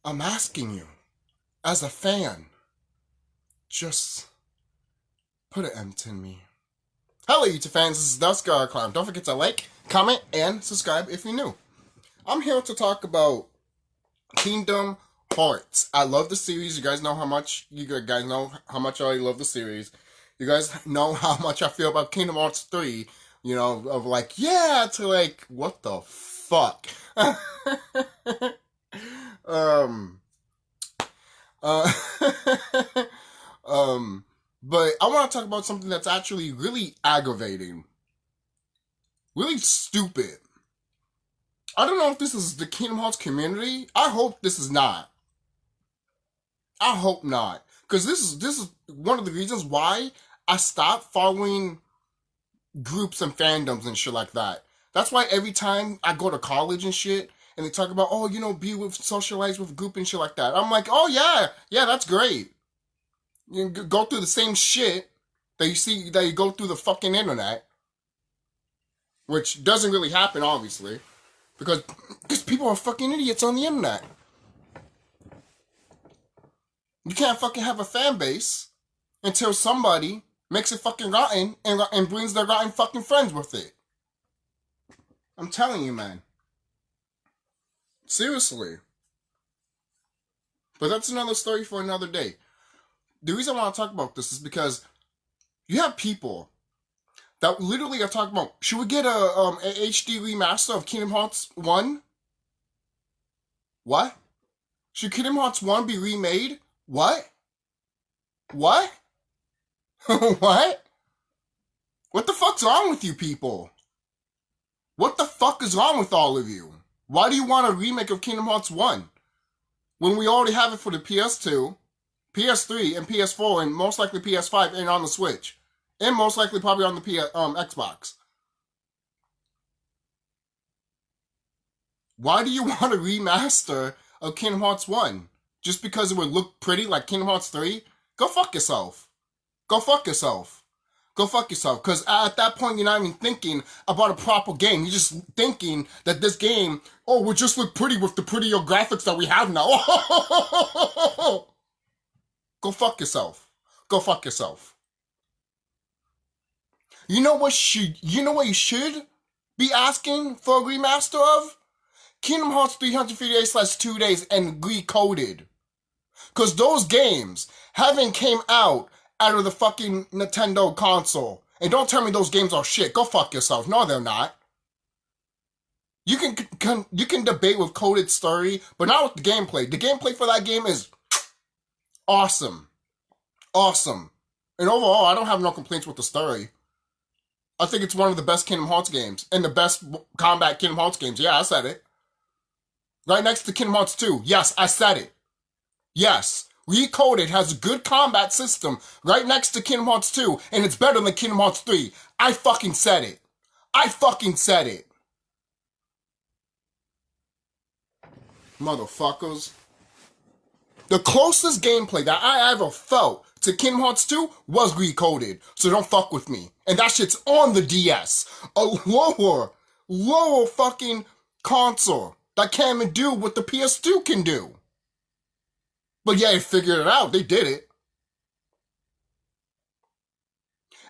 I'm asking you, as a fan, just put an M to me. Hello, YouTube fans, this is TheSkullKlown. Don't forget to like, comment, and subscribe if you're new. I'm here to talk about Kingdom Hearts. I love the series. You guys know how much I love the series. You guys know how much I feel about Kingdom Hearts 3. You know, of like, yeah, to like, what the fuck? But I want to talk about something that's actually really aggravating. Really stupid. I don't know if this is the Kingdom Hearts community. I hope this is not. I hope not. Because this is one of the reasons why I stopped following groups and fandoms and shit like that. That's why every time I go to college and shit, and they talk about, oh, you know, socialize with a group and shit like that. I'm like, oh yeah, that's great. You go through the same shit that you go through the fucking internet, which doesn't really happen, obviously, because people are fucking idiots on the internet. You can't fucking have a fan base until somebody makes it fucking rotten and brings their rotten fucking friends with it. I'm telling you, man. Seriously. But that's another story for another day. The reason I want to talk about this is because you have people that literally are talking about, should we get a HD remaster of Kingdom Hearts 1? What? Should Kingdom Hearts 1 be remade? What? What? What? What the fuck's wrong with you people? What the fuck is wrong with all of you? Why do you want a remake of Kingdom Hearts 1? When we already have it for the PS2, PS3, and PS4, and most likely PS5, and on the Switch. And most likely probably on the Xbox. Why do you want a remaster of Kingdom Hearts 1? Just because it would look pretty like Kingdom Hearts 3? Go fuck yourself. Go fuck yourself. Go fuck yourself. Because at that point, you're not even thinking about a proper game. You're just thinking that this game, oh, will just look pretty with the prettier graphics that we have now. Go fuck yourself. Go fuck yourself. You know what you should be asking for a remaster of? Kingdom Hearts 358/2 days and recoded. Because those games haven't came out of the fucking Nintendo console. And don't tell me those games are shit. Go fuck yourself. No, they're not. You can debate with coded story, but not with the gameplay. The gameplay for that game is awesome. Awesome. And overall, I don't have no complaints with the story. I think it's one of the best Kingdom Hearts games. And the best combat Kingdom Hearts games. Yeah, I said it. Right next to Kingdom Hearts 2. Yes, I said it. Yes. Recoded has a good combat system right next to Kingdom Hearts 2. And it's better than Kingdom Hearts 3. I fucking said it. I fucking said it. Motherfuckers. The closest gameplay that I ever felt to Kingdom Hearts 2 was recoded. So don't fuck with me. And that shit's on the DS. A lower fucking console that can't even do what the PS2 can do. But yeah, they figured it out. They did it.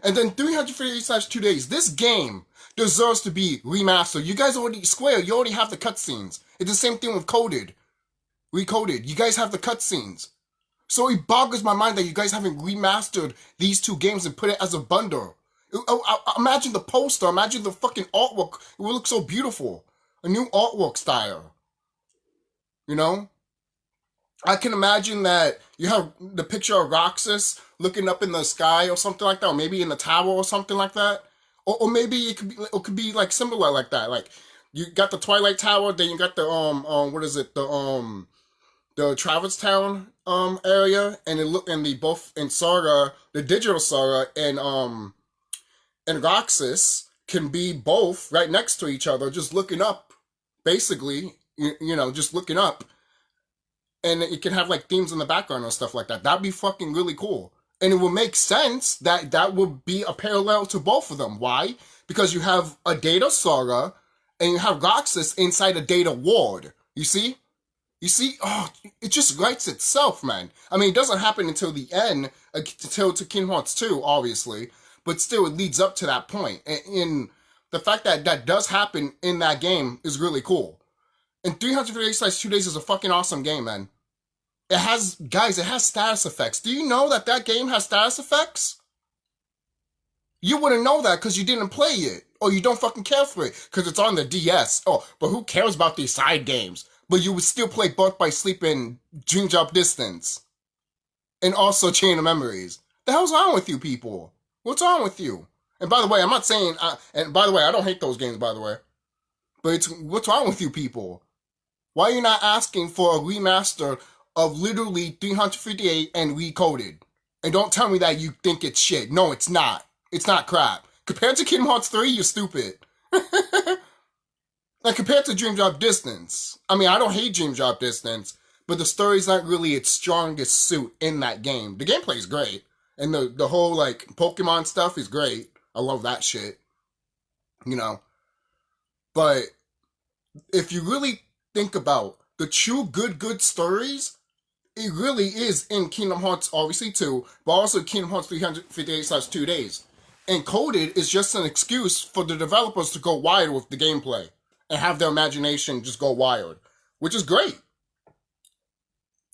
And then 358/2 days. This game deserves to be remastered. You guys already, Square, you already have the cutscenes. It's the same thing with Recoded. You guys have the cutscenes. So it boggles my mind that you guys haven't remastered these two games and put it as a bundle. Imagine the poster. Imagine the fucking artwork. It would look so beautiful. A new artwork style. You know? I can imagine that you have the picture of Roxas looking up in the sky or something like that. Or maybe in the tower or something like that. Or maybe it could be like similar like that. Like you got the Twilight Tower, then you got the what is it? The Traverse Town area, and the both in Saga, the digital Saga and Roxas can be both right next to each other, just looking up, basically, you know, just looking up, and it can have like themes in the background and stuff like that. That'd be fucking really cool, and it would make sense that would be a parallel to both of them. Why? Because you have a Data Saga and you have Roxas inside a Data Ward. You see? You see, oh, it just writes itself, man. I mean, it doesn't happen until the end, until to Kingdom Hearts 2, obviously, but still, it leads up to that point. And the fact that that does happen in that game is really cool. And 358/2 Days is a fucking awesome game, man. It has, guys, it has status effects. Do you know that that game has status effects? You wouldn't know that because you didn't play it, or you don't fucking care for it because it's on the DS. Oh, but who cares about these side games? But you would still play Birth by Sleep and Dream Drop Distance. And also Chain of Memories. The hell's wrong with you people? What's wrong with you? And by the way, I'm not saying, and by the way, I don't hate those games, by the way. But it's, what's wrong with you people? Why are you not asking for a remaster of literally 358 and recoded? And don't tell me that you think it's shit. No, it's not. It's not crap. Compared to Kingdom Hearts 3, you're stupid. Like, compared to Dream Drop Distance, I mean, I don't hate Dream Drop Distance, but the story's not really its strongest suit in that game. The gameplay is great, and the whole, like, Pokemon stuff is great. I love that shit, you know. But if you really think about the true good stories, it really is in Kingdom Hearts, obviously, 2, but also Kingdom Hearts 358/2 Days. And Coded is just an excuse for the developers to go wild with the gameplay and have their imagination just go wild, which is great.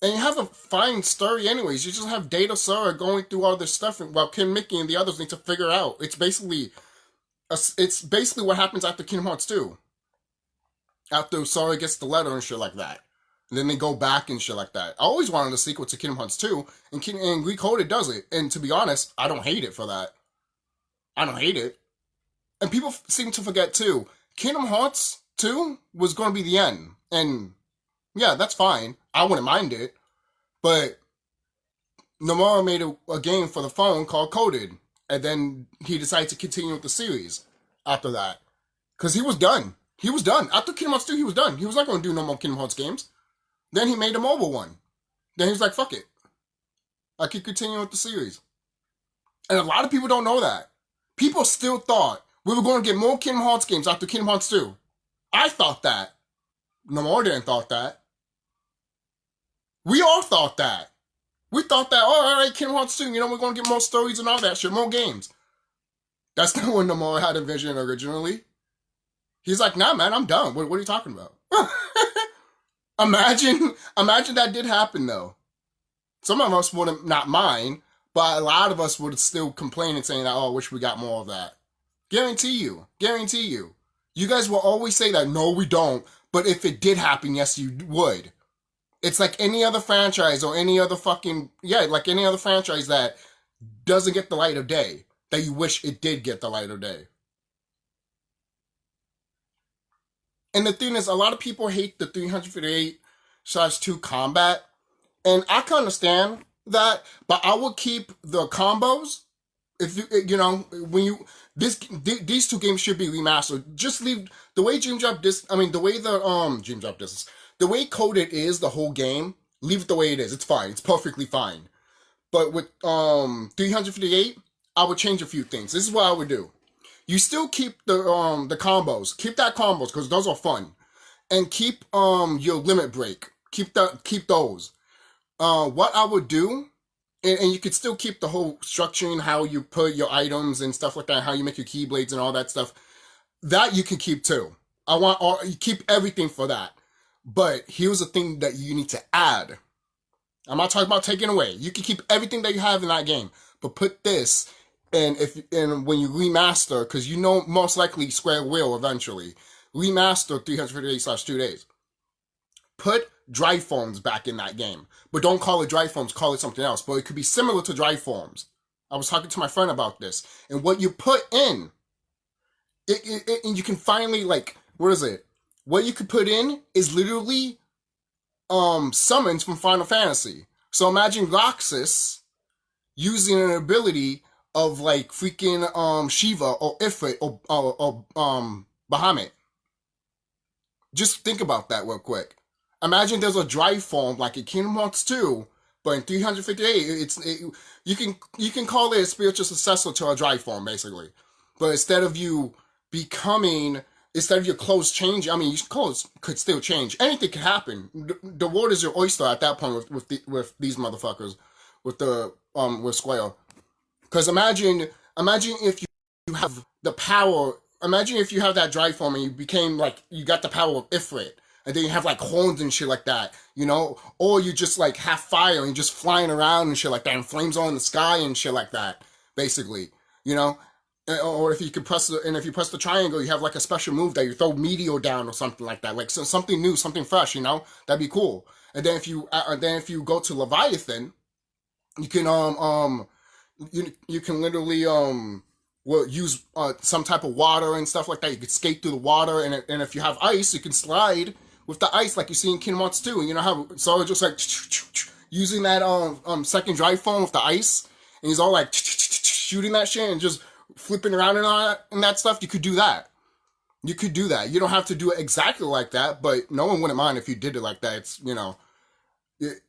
And you have a fine story anyways. You just have Data Sora going through all this stuff while Kim, Mickey, and the others need to figure out. It's basically what happens after Kingdom Hearts 2. After Sora gets the letter and shit like that. And then they go back and shit like that. I always wanted a sequel to Kingdom Hearts 2, and Recoded does it. And to be honest, I don't hate it for that. I don't hate it. And people seem to forget too, Kingdom Hearts 2 was going to be the end. And yeah, that's fine. I wouldn't mind it. But Nomura made a game for the phone called Coded. And then he decided to continue with the series after that. Because he was done. He was done. After Kingdom Hearts 2, he was done. He was not going to do no more Kingdom Hearts games. Then he made a mobile one. Then he was like, fuck it. I could continue with the series. And a lot of people don't know that. People still thought we were going to get more Kingdom Hearts games after Kingdom Hearts 2. I thought that. Nomura didn't thought that. We all thought that. We thought that, oh, all right, Kingdom Hearts 2, we're going to get more stories and all that shit, more games. That's not what Nomura had envisioned originally. He's like, nah, man, I'm done. What are you talking about? Imagine that did happen, though. Some of us wouldn't, not mind, but a lot of us would still complain and saying that, oh, I wish we got more of that. Guarantee you. You guys will always say that, no, we don't. But if it did happen, yes, you would. It's like any other franchise or any other like any other franchise that doesn't get the light of day, that you wish it did get the light of day. And the thing is, a lot of people hate the 358/2 combat. And I can understand that, but I would keep the combos. If these two games should be remastered. Just leave the way Dream Drop Distance. I mean, the way Dream Drop Distance, the way Coded is the whole game. Leave it the way it is. It's fine. It's perfectly fine. But with 358, I would change a few things. This is what I would do. You still keep the combos. Keep that combos because those are fun, and keep your limit break. Keep those. What I would do, and you could still keep the whole structuring, how you put your items and stuff like that, how you make your keyblades and all that stuff. That you can keep too. You keep everything for that. But here's the thing that you need to add. I'm not talking about taking away. You can keep everything that you have in that game, but put this. And when you remaster, because most likely Square will eventually remaster 358/2 Days. Put Dry Forms back in that game. But don't call it Dry Forms, call it something else. But it could be similar to Dry Forms. I was talking to my friend about this. And what you put in, and you can finally, like, what is it? What you could put in is literally summons from Final Fantasy. So imagine Roxas using an ability of, like, freaking Shiva or Ifrit or Bahamut. Just think about that real quick. Imagine there's a dry form like in Kingdom Hearts 2, but in 358, you can call it a spiritual successor to a dry form, basically. But instead of you becoming instead of your clothes changing, I mean, your clothes could still change. Anything could happen. The world is your oyster at that point with these motherfuckers, with Sqawn. Because imagine if you have the power. Imagine if you have that drive form and you became like you got the power of Ifrit, and then you have like horns and shit like that, you know, or you just like have fire and you're just flying around and shit like that, and flames all in the sky and shit like that, basically, you know. Or if you could if you press the triangle, you have like a special move that you throw meteor down or something like that, like something new, something fresh, you know, that'd be cool. And then if you go to Leviathan, you can you can literally well use some type of water and stuff like that. You could skate through the water, and if you have ice, you can slide with the ice like you see in Kingdom Hearts 2. And you know how Sora just like using that second drive form with the ice, and he's all like shooting that shit and just flipping around and all that, and that stuff. You could do that. You could do that. You don't have to do it exactly like that, but no one wouldn't mind if you did it like that. It's it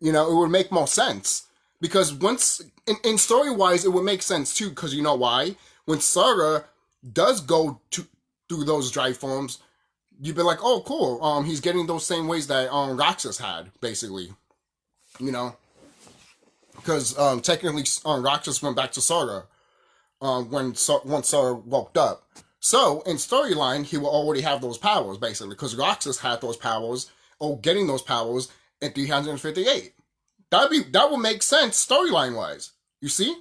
would make more sense. Because once, in story-wise, it would make sense too, because you know why? When Sora does go through those drive forms, you'd be like, oh, cool, he's getting those same ways that Roxas had, basically. You know? Because technically, Roxas went back to Sora once Sora woke up. So, in storyline, he will already have those powers, basically, because Roxas had those powers, or getting those powers, in 358. That would make sense storyline wise. You see?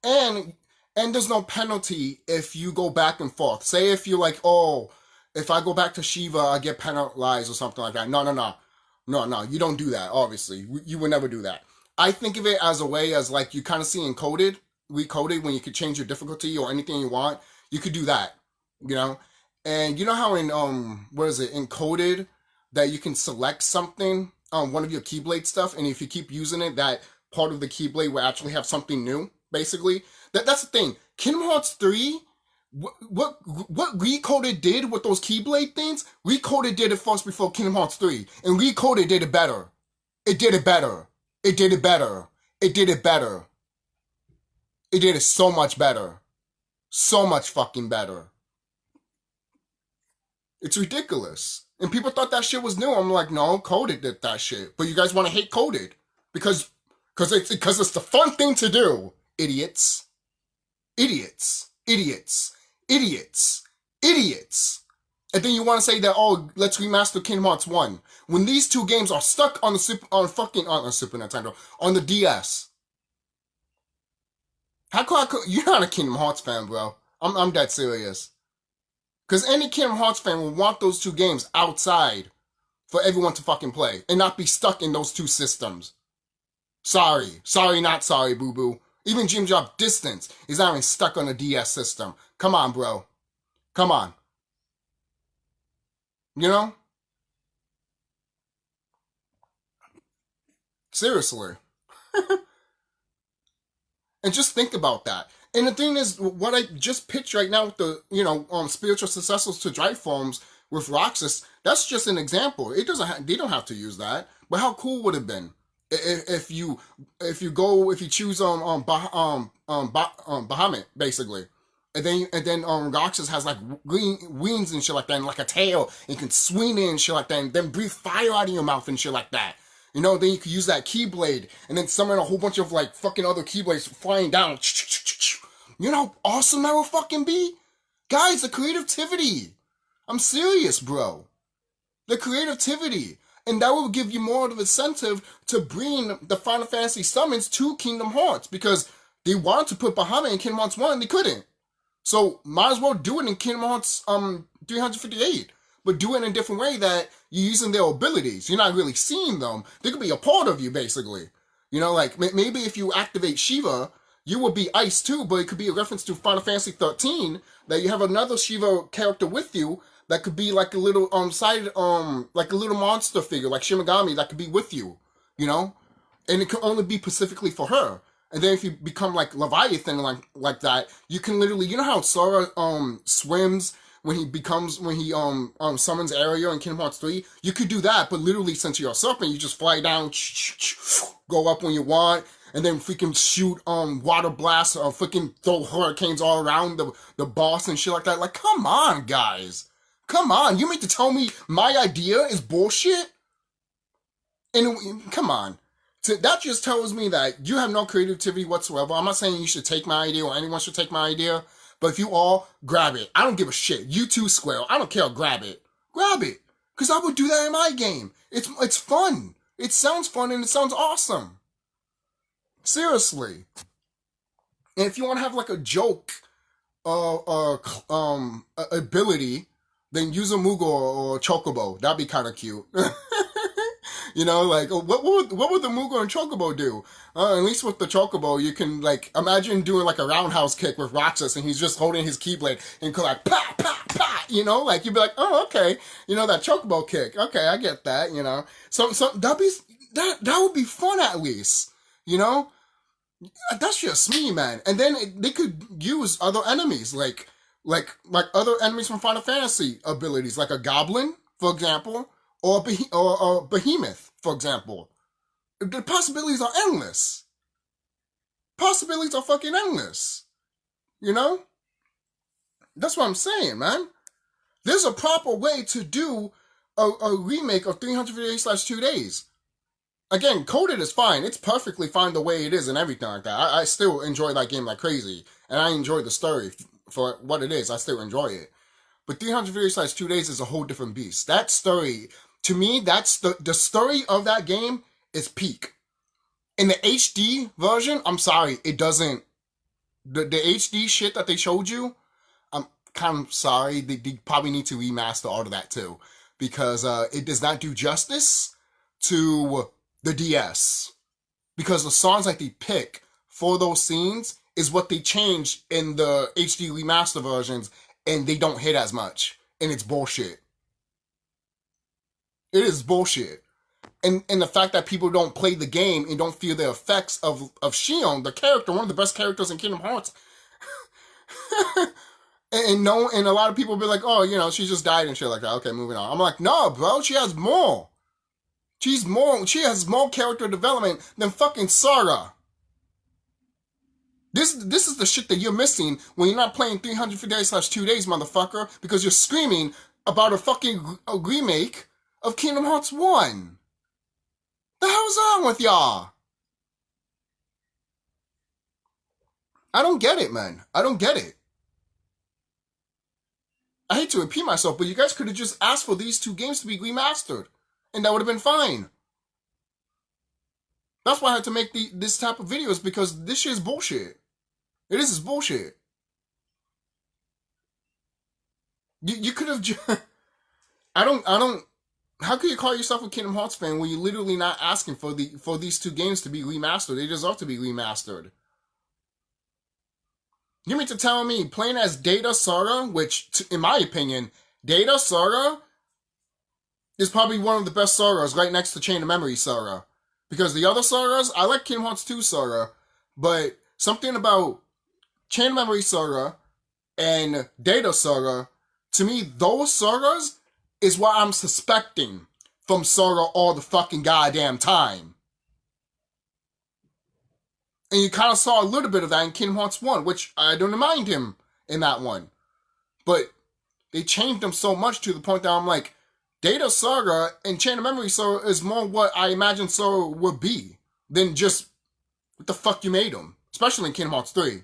And there's no penalty if you go back and forth. Say if you're like, oh, if I go back to Shiva, I get penalized or something like that. No, you don't do that, obviously. You would never do that. I think of it as a way as like you kind of see in Recoded, when you could change your difficulty or anything you want. You could do that, you know? And you know how in, in Coded, that you can select something, one of your Keyblade stuff, and if you keep using it, that part of the Keyblade will actually have something new, basically. That's the thing. Kingdom Hearts 3, what Recoded did with those Keyblade things, Recoded did it first before Kingdom Hearts 3, and Recoded did it better. It did it better. It did it better. It did it better. It did it so much better. So much fucking better. It's ridiculous. And people thought that shit was new. I'm like, no, Coded did that shit. But you guys want to hate Coded because it's the fun thing to do. Idiots. Idiots. Idiots. Idiots. Idiots. And then you want to say that, oh, let's remaster Kingdom Hearts 1. When these two games are stuck on the Super Nintendo, on the DS. How could you're not a Kingdom Hearts fan, bro. I'm dead serious. Because any Kingdom Hearts fan will want those two games outside for everyone to fucking play and not be stuck in those two systems. Sorry, not sorry, boo-boo. Even Dream Drop Distance is not even stuck on a DS system. Come on, bro. Come on. You know? Seriously. And just think about that. And the thing is, what I just pitched right now with the, spiritual successors to drive forms with Roxas, that's just an example. They don't have to use that. But how cool would it have been if you choose Bahamut, basically, and then Roxas has like wings and shit like that, and like a tail, and you can swing in and shit like that, and then breathe fire out of your mouth and shit like that. You know, then you could use that Keyblade, and then summon a whole bunch of like fucking other Keyblades flying down. You know how awesome that would fucking be? Guys, the creativity. I'm serious, bro. The creativity. And that will give you more of an incentive to bring the Final Fantasy summons to Kingdom Hearts, because they wanted to put Bahamut in Kingdom Hearts 1 and they couldn't. So might as well do it in Kingdom Hearts 358. But do it in a different way that you're using their abilities. You're not really seeing them. They could be a part of you, basically. You know, like, maybe if you activate Shiva, you would be Ice too, but it could be a reference to Final Fantasy 13, that you have another Shiva character with you that could be like a little, like a little monster figure, like Shimigami, that could be with you, you know? And it could only be specifically for her. And then if you become like Leviathan, like that, you can literally, you know how Sora, swims when he summons Ariel in Kingdom Hearts 3, you could do that, but literally since you're a serpent, you just fly down, go up when you want, and then freaking shoot water blasts or freaking throw hurricanes all around the boss and shit like that. Like, come on, guys. Come on, you mean to tell me my idea is bullshit? And come on. That just tells me that you have no creativity whatsoever. I'm not saying you should take my idea or anyone should take my idea, but if you all grab it, I don't give a shit. You too, Sqawn. I don't care. Grab it. Grab it. Because I would do that in my game. It's fun. It sounds fun and it sounds awesome. Seriously. And if you want to have like a joke ability, then use a Moogle or Chocobo. That'd be kind of cute. You know, like, what would the Moogle and Chocobo do? At least with the Chocobo, you can, like, imagine doing, like, a roundhouse kick with Roxas, and he's just holding his Keyblade, and go like, pa, pa, pa, you know? Like, you'd be like, oh, okay, you know, that Chocobo kick. Okay, I get that, you know? So that would be fun, at least, you know? That's just me, man. And then they could use other enemies, like other enemies from Final Fantasy abilities, like a Goblin, for example, or a Behemoth, for example. The possibilities are endless. Possibilities are fucking endless. You know? That's what I'm saying, man. There's a proper way to do a remake of 358/2 days. Again, coded is fine. It's perfectly fine the way it is and everything like that. I still enjoy that game like crazy. And I enjoy the story for what it is. I still enjoy it. But 358/2 days is a whole different beast. That story, to me, that's the story of that game is peak. In the HD version, I'm sorry, it doesn't. The HD shit that they showed you, I'm kind of sorry. They probably need to remaster all of that too. Because it does not do justice to the DS. Because the songs that they pick for those scenes is what they changed in the HD remaster versions, and they don't hit as much. And it's bullshit. It is bullshit. And the fact that people don't play the game and don't feel the effects of Sqawn, the character, one of the best characters in Kingdom Hearts. and a lot of people be like, oh, you know, she just died and shit like that. Okay, moving on. I'm like, no, bro, she has more. She has more character development than fucking Sara. This is the shit that you're missing when you're not playing 358/2 days, motherfucker, because you're screaming about a fucking remake of Kingdom Hearts 1. The hell's wrong with y'all? I don't get it, man. I don't get it. I hate to repeat myself, but you guys could have just asked for these two games to be remastered, and that would have been fine. That's why I had to make this type of videos, because this shit is bullshit. It is bullshit. You could have. I don't. How can you call yourself a Kingdom Hearts fan when you're literally not asking for these two games to be remastered? They deserve to be remastered. You mean to tell me playing as Data Sara, which, in my opinion, Data Sara is probably one of the best Saras, right next to Chain of Memory Sara. Because the other Saras, I like Kingdom Hearts 2 Sara, but something about Chain of Memory Sara and Data Sara, to me, those Saras is what I'm suspecting from Sara all the fucking goddamn time. And you kind of saw a little bit of that in Kingdom Hearts 1, which I don't mind him in that one. But they changed him so much to the point that I'm like, Data Sara and Chain of Memory Sara is more what I imagine Sara would be than just what the fuck you made him. Especially in Kingdom Hearts 3.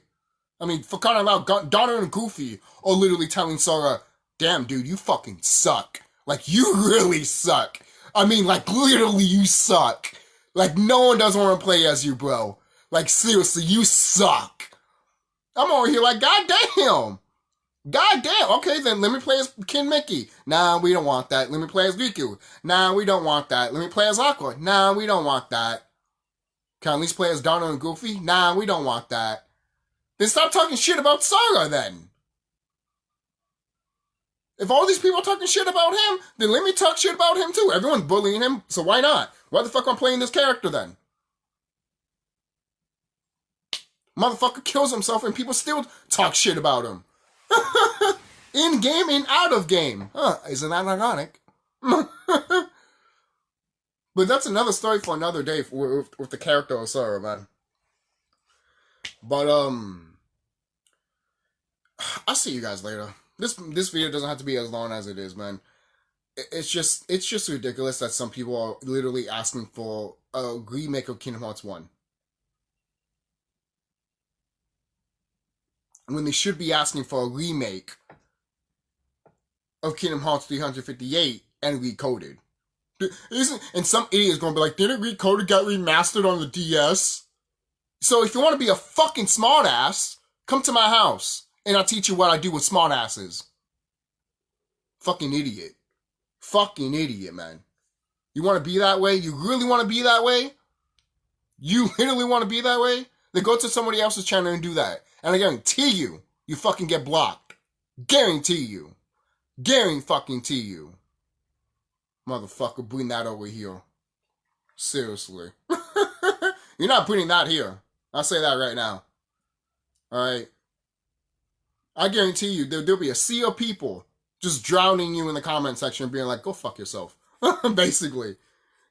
I mean, for crying out loud, Donner and Goofy are literally telling Sara, damn, dude, you fucking suck. Like, you really suck. I mean, like, literally, you suck. Like, no one doesn't want to play as you, bro. Like, seriously, you suck. I'm over here like, goddamn. Goddamn. Okay, then let me play as King Mickey. Nah, we don't want that. Let me play as Riku. Nah, we don't want that. Let me play as Aqua. Nah, we don't want that. Can I at least play as Donner and Goofy? Nah, we don't want that. Then stop talking shit about Sara, then. If all these people are talking shit about him, then let me talk shit about him too. Everyone's bullying him, so why not? Why the fuck am I playing this character then? Motherfucker kills himself and people still talk shit about him. In game and out of game. Huh, isn't that ironic? But that's another story for another day with the character of Sara, man. But, I'll see you guys later. this video doesn't have to be as long as it is, man. It's just ridiculous that some people are literally asking for a remake of Kingdom Hearts 1. When they should be asking for a remake of Kingdom Hearts 358 and recoded. And some idiot is going to be like, didn't recoded get remastered on the DS? So if you want to be a fucking smartass, come to my house and I'll teach you what I do with smartasses. Fucking idiot. Fucking idiot, man. You want to be that way? You really want to be that way? You literally want to be that way? Then go to somebody else's channel and do that. And I guarantee you, you fucking get blocked. Guarantee you. Guarantee you. Motherfucker, bring that over here. Seriously. You're not putting that here. I'll say that right now. Alright? I guarantee you, there'll be a sea of people just drowning you in the comment section being like, go fuck yourself. Basically.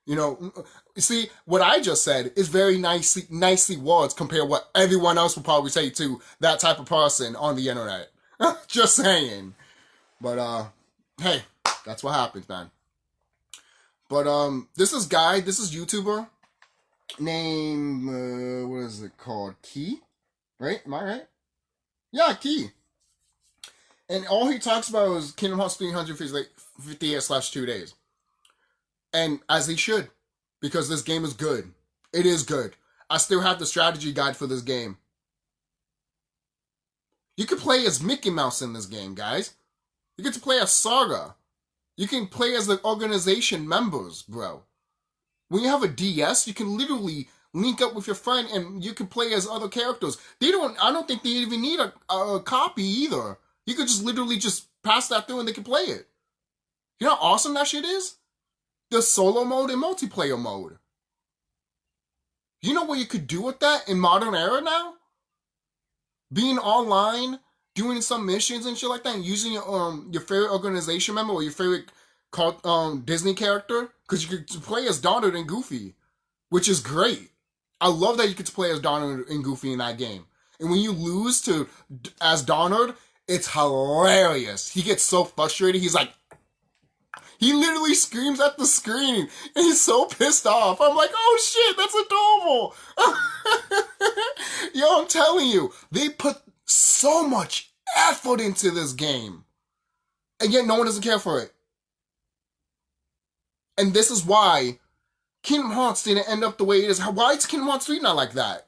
You know, see, what I just said is very nicely words compared to what everyone else would probably say to that type of person on the internet. Just saying. But, hey, that's what happens, man. But, this is YouTuber named, what is it called? Key? Right? Am I right? Yeah, Key. And all he talks about is Kingdom Hearts 358/2 days. And as he should, because this game is good. It is good. I still have the strategy guide for this game. You can play as Mickey Mouse in this game, guys. You get to play as Saga. You can play as the organization members, bro. When you have a DS, you can literally link up with your friend and you can play as other characters. I don't think they even need a copy either. You could just literally just pass that through and they can play it. You know how awesome that shit is? The solo mode and multiplayer mode. You know what you could do with that in modern era now? Being online, doing some missions and shit like that, and using your favorite organization member or your favorite Disney character, because you could play as Donald and Goofy, which is great. I love that you could play as Donald and Goofy in that game. And when you lose as Donald, it's hilarious. He gets so frustrated. He's like, he literally screams at the screen, and he's so pissed off. I'm like, oh shit, that's adorable. Yo, I'm telling you, they put so much effort into this game, and yet no one doesn't care for it. And this is why Kingdom Hearts didn't end up the way it is. Why is Kingdom Hearts 3 not like that?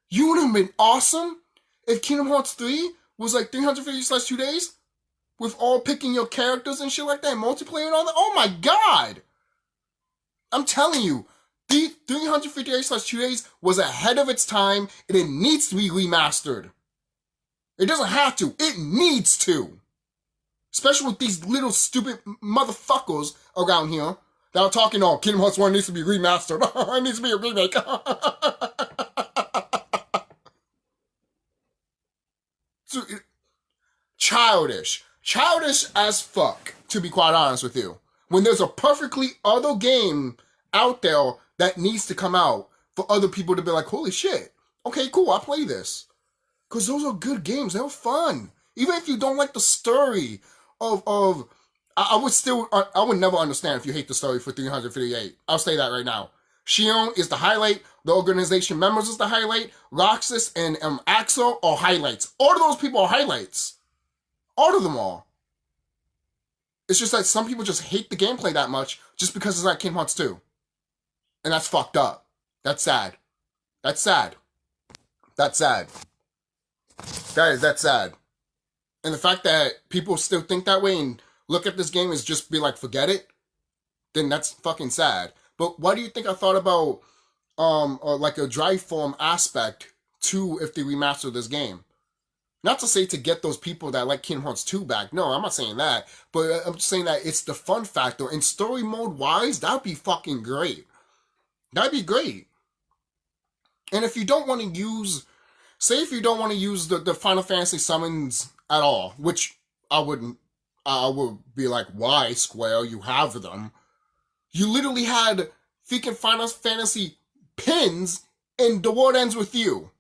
You would have been awesome if Kingdom Hearts 3 was like 350/2 days with all picking your characters and shit like that, and multiplayer and all that. Oh my god! I'm telling you, the 358/2 days was ahead of its time, and it needs to be remastered. It doesn't have to. It needs to. Especially with these little stupid motherfuckers around here that are talking, oh, Kingdom Hearts 1 needs to be remastered. It needs to be a remake. Childish. Childish as fuck, to be quite honest with you. When there's a perfectly other game out there that needs to come out for other people to be like, holy shit, okay, cool, I'll play this. Because those are good games. They're fun. Even if you don't like the story I would never understand if you hate the story for 358. I'll say that right now. Sqawn is the highlight. The organization members is the highlight. Roxas and Axel are highlights. All of those people are highlights. All of them are. It's just that some people just hate the gameplay that much just because it's like Kingdom Hearts 2. And that's fucked up. That's sad. That's sad. That's sad. That's sad. And the fact that people still think that way and look at this game as just be like, forget it, then that's fucking sad. But why do you think I thought about like a drive form aspect to if they remaster this game? Not to say to get those people that like Kingdom Hearts 2 back. No, I'm not saying that. But I'm just saying that it's the fun factor. And story mode wise, that'd be fucking great. That'd be great. And if you don't want to use, say if you don't want to use the Final Fantasy summons at all, which I wouldn't, I would be like, why, Square? You have them. You literally had freaking Final Fantasy pins in The World Ends With You.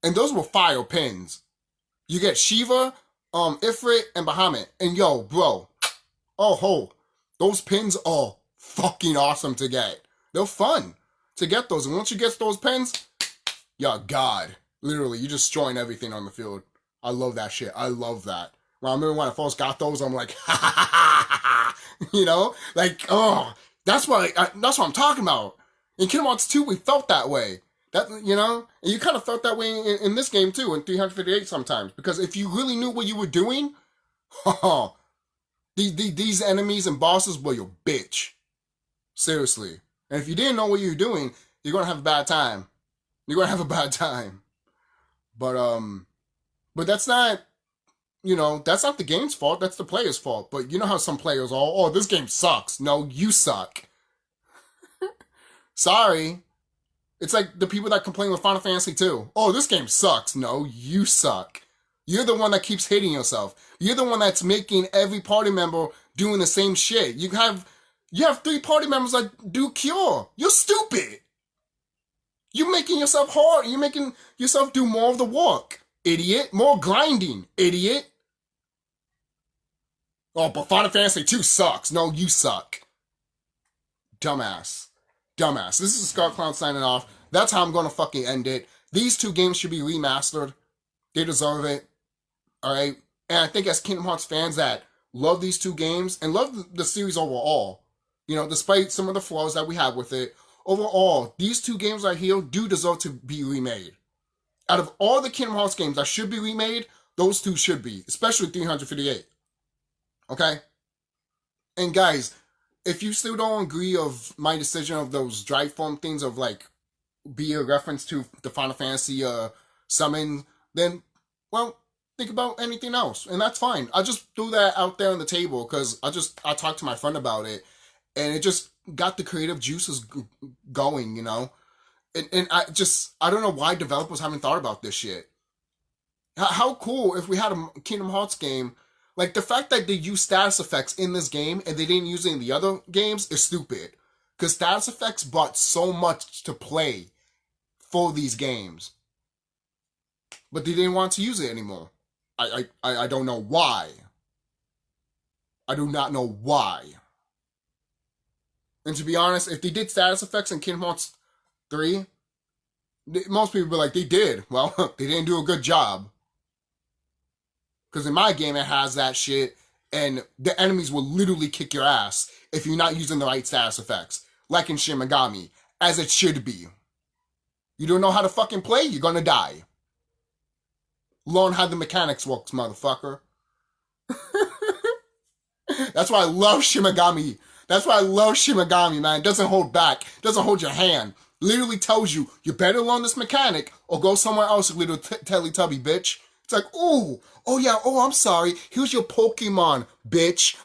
And those were fire pins. You get Shiva, Ifrit and Bahamut. And yo, bro, oh ho, those pins are fucking awesome to get. They're fun to get those. And once you get those pins, yeah, God, literally, you're just destroying everything on the field. I love that shit. I love that. Well, I remember when I first got those, I'm like, ha ha ha ha ha, you know, like, oh, that's what I'm talking about. In Kingdom Hearts 2, we felt that way. That, you know, and you kind of felt that way in this game too, in 358 sometimes, because if you really knew what you were doing, these enemies and bosses were your bitch. Seriously. And if you didn't know what you were doing, you're gonna have a bad time. You're gonna have a bad time. But that's not, you know, that's not the game's fault. That's the player's fault. But you know how some players are, oh, this game sucks. No, you suck. Sorry. It's like the people that complain with Final Fantasy 2. Oh, this game sucks. No, you suck. You're the one that keeps hating yourself. You're the one that's making every party member doing the same shit. You have 3 party members that do cure. You're stupid. You're making yourself hard. You're making yourself do more of the work. Idiot. More grinding. Idiot. Oh, but Final Fantasy 2 sucks. No, you suck. Dumbass. Dumbass. This is CHUCKY signing off. That's how I'm going to fucking end it. These 2 games should be remastered. They deserve it. Alright? And I think as Kingdom Hearts fans that love these 2 games and love the series overall, you know, despite some of the flaws that we have with it, overall, these 2 games right here do deserve to be remade. Out of all the Kingdom Hearts games that should be remade, those 2 should be, especially 358. Okay? And guys, if you still don't agree of my decision of those drive form things of like be a reference to the Final Fantasy summon, then, well, think about anything else. And that's fine. I just threw that out there on the table because I talked to my friend about it and it just got the creative juices going, you know? And I don't know why developers haven't thought about this shit. How cool if we had a Kingdom Hearts game. Like, the fact that they use status effects in this game and they didn't use it in the other games is stupid. Because status effects brought so much to play for these games. But they didn't want to use it anymore. I don't know why. I do not know why. And to be honest, if they did status effects in Kingdom Hearts 3, most people be like, they did. Well, they didn't do a good job. Because in my game, it has that shit, and the enemies will literally kick your ass if you're not using the right status effects. Like in Shin Megami, as it should be. You don't know how to fucking play, you're gonna die. Learn how the mechanics works, motherfucker. That's why I love Shin Megami. That's why I love Shin Megami, man. It doesn't hold back. It doesn't hold your hand. Literally tells you, you better learn this mechanic or go somewhere else, you little Teletubby bitch. It's like, oh yeah, oh, I'm sorry. Here's your Pokemon, bitch.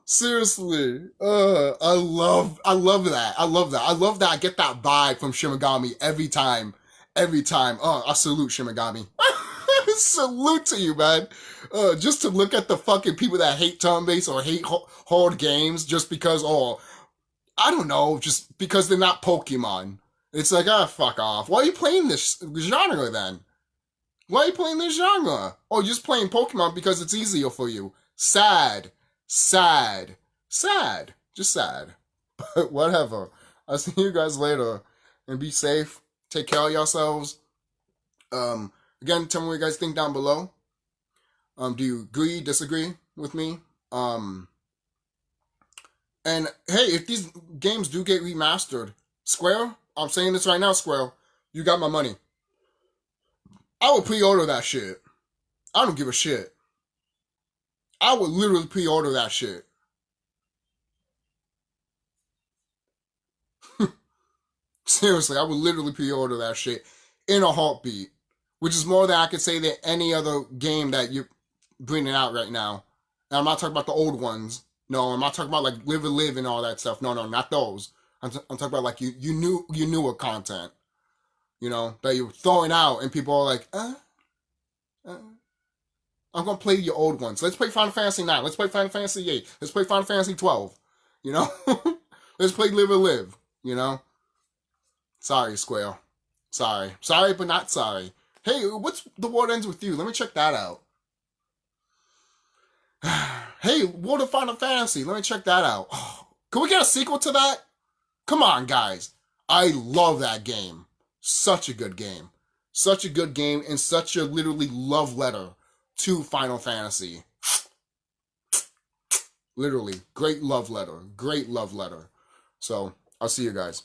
Seriously. I love that. I love that. I love that I get that vibe from Shin Megami every time. Every time. I salute Shin Megami. Salute to you, man. Just to look at the fucking people that hate turn-based or hate hard games just because, I don't know, just because they're not Pokemon. It's like, fuck off. Why are you playing this genre then? Why are you playing this genre? Oh, you're just playing Pokemon because it's easier for you. Sad. Sad. Sad. Just sad. But whatever. I'll see you guys later. And be safe. Take care of yourselves. Again, tell me what you guys think down below. Do you agree, disagree with me? And hey, if these games do get remastered, Square, I'm saying this right now, Square, you got my money. I would pre-order that shit. I don't give a shit. I would literally pre-order that shit. Seriously, I would literally pre-order that shit in a heartbeat. Which is more than I could say that any other game that you're bringing out right now. And I'm not talking about the old ones. No, I'm not talking about like Live and Live and all that stuff. No, not those. I'm talking about like you newer content. You know, that you're throwing out and people are like, I'm going to play your old ones. Let's play Final Fantasy 9. Let's play Final Fantasy 8. Let's play Final Fantasy 12. You know? Let's play Live and Live. You know? Sorry, Square. Sorry. Sorry, but not sorry. Hey, what's The World Ends With You? Let me check that out. Hey, World of Final Fantasy. Let me check that out. Oh, can we get a sequel to that? Come on, guys. I love that game. Such a good game. Such a good game and such a literally love letter to Final Fantasy. Literally, great love letter. Great love letter. So, I'll see you guys.